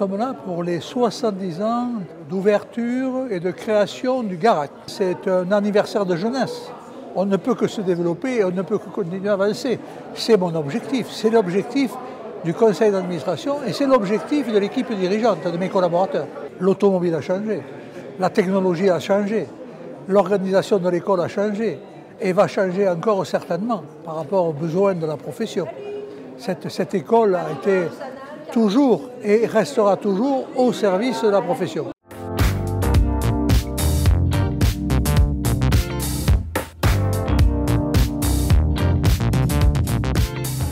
sommes là pour les 70 ans d'ouverture et de création du Garac. C'est un anniversaire de jeunesse. On ne peut que se développer et on ne peut que continuer à avancer. C'est mon objectif, c'est l'objectif du conseil d'administration et c'est l'objectif de l'équipe dirigeante, de mes collaborateurs. L'automobile a changé, la technologie a changé, l'organisation de l'école a changé et va changer encore certainement par rapport aux besoins de la profession. Cette école a été toujours et restera toujours au service de la profession.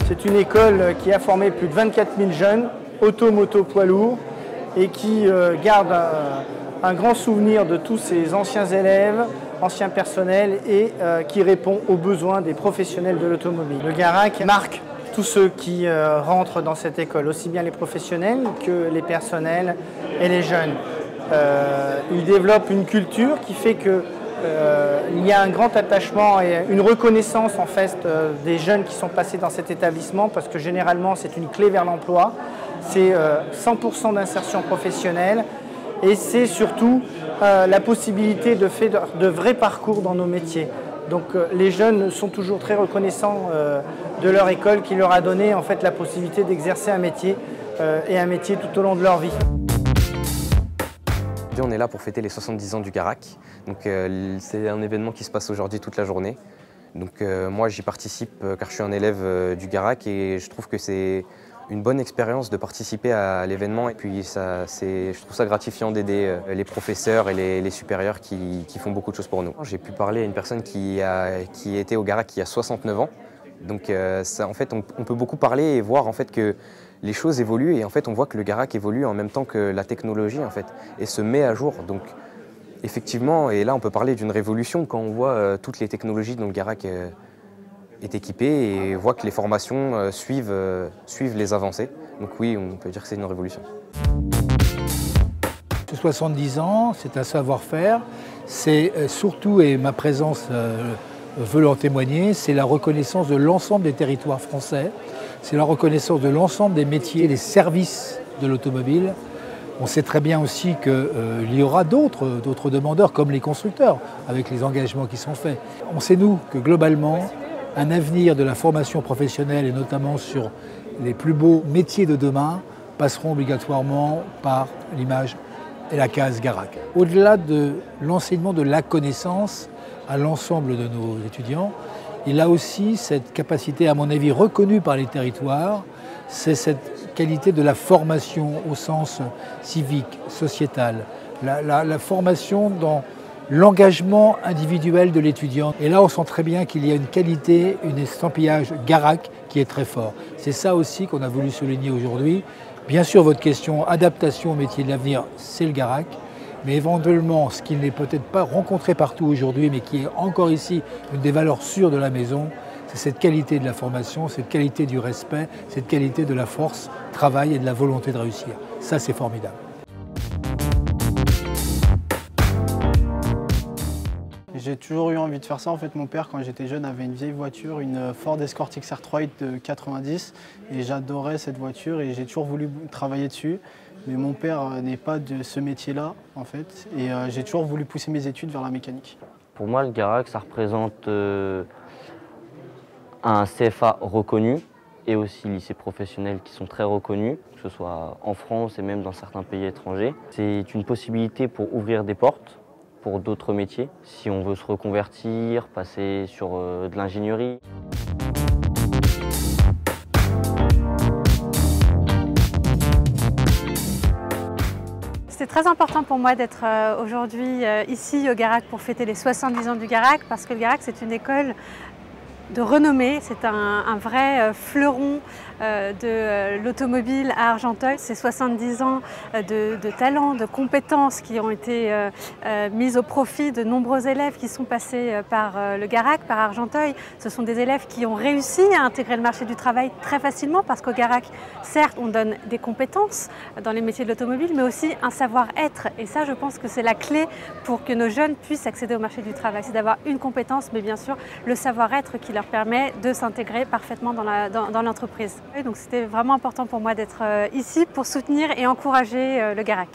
C'est une école qui a formé plus de 24 000 jeunes, auto, moto, poids lourd, et qui garde un grand souvenir de tous ses anciens élèves, anciens personnels, et qui répond aux besoins des professionnels de l'automobile. Le Garac marque tous ceux qui rentrent dans cette école, aussi bien les professionnels que les personnels et les jeunes. Il développe une culture qui fait que il y a un grand attachement et une reconnaissance en fait des jeunes qui sont passés dans cet établissement parce que généralement c'est une clé vers l'emploi, c'est 100% d'insertion professionnelle et c'est surtout la possibilité de faire de vrais parcours dans nos métiers. Donc les jeunes sont toujours très reconnaissants de leur école qui leur a donné en fait la possibilité d'exercer un métier et un métier tout au long de leur vie. On est là pour fêter les 70 ans du Garac. C'est un événement qui se passe aujourd'hui toute la journée. Moi j'y participe car je suis un élève du Garac et je trouve que c'est une bonne expérience de participer à l'événement et puis je trouve ça gratifiant d'aider les professeurs et les supérieurs qui font beaucoup de choses pour nous. J'ai pu parler à une personne qui était au Garac il y a 69 ans. En fait, on peut beaucoup parler et voir en fait, que les choses évoluent et en fait, on voit que le Garac évolue en même temps que la technologie en fait, et se met à jour. Donc effectivement, et là on peut parler d'une révolution quand on voit toutes les technologies dont le Garac est équipé et voit que les formations suivent les avancées. Donc oui, on peut dire que c'est une révolution. 70 ans, c'est un savoir-faire, c'est surtout, et ma présence veut en témoigner, c'est la reconnaissance de l'ensemble des territoires français, c'est la reconnaissance de l'ensemble des métiers, des services de l'automobile. On sait très bien aussi qu'il y aura d'autres demandeurs comme les constructeurs avec les engagements qui sont faits. On sait nous que globalement, un avenir de la formation professionnelle et notamment sur les plus beaux métiers de demain passeront obligatoirement par l'image et la case Garac. Au-delà de l'enseignement de la connaissance à l'ensemble de nos étudiants, il a aussi cette capacité, à mon avis, reconnue par les territoires, c'est cette qualité de la formation au sens civique, sociétal, la formation dans l'engagement individuel de l'étudiant. Et là, on sent très bien qu'il y a une qualité, un estampillage Garac qui est très fort. C'est ça aussi qu'on a voulu souligner aujourd'hui. Bien sûr, votre question, adaptation au métier de l'avenir, c'est le Garac. Mais éventuellement, ce qui n'est peut-être pas rencontré partout aujourd'hui, mais qui est encore ici une des valeurs sûres de la maison, c'est cette qualité de la formation, cette qualité du respect, cette qualité de la force, travail et de la volonté de réussir. Ça, c'est formidable. J'ai toujours eu envie de faire ça. En fait, mon père, quand j'étais jeune, avait une vieille voiture, une Ford Escort XR3 de 90. Et j'adorais cette voiture et j'ai toujours voulu travailler dessus. Mais mon père n'est pas de ce métier-là, en fait. Et j'ai toujours voulu pousser mes études vers la mécanique. Pour moi, le Garac, ça représente un CFA reconnu et aussi lycées professionnels qui sont très reconnus, que ce soit en France et même dans certains pays étrangers. C'est une possibilité pour ouvrir des portes pour d'autres métiers, si on veut se reconvertir, passer sur de l'ingénierie. C'est très important pour moi d'être aujourd'hui ici au Garac pour fêter les 70 ans du Garac, parce que le Garac, c'est une école de renommée, c'est un vrai fleuron de l'automobile à Argenteuil. C'est 70 ans de talent, de compétences qui ont été mises au profit de nombreux élèves qui sont passés par le Garac, par Argenteuil. Ce sont des élèves qui ont réussi à intégrer le marché du travail très facilement parce qu'au Garac, certes, on donne des compétences dans les métiers de l'automobile, mais aussi un savoir-être. Et ça, je pense que c'est la clé pour que nos jeunes puissent accéder au marché du travail. C'est d'avoir une compétence, mais bien sûr, le savoir-être qui leur leur permet de s'intégrer parfaitement dans l'entreprise. Donc c'était vraiment important pour moi d'être ici pour soutenir et encourager le Garac.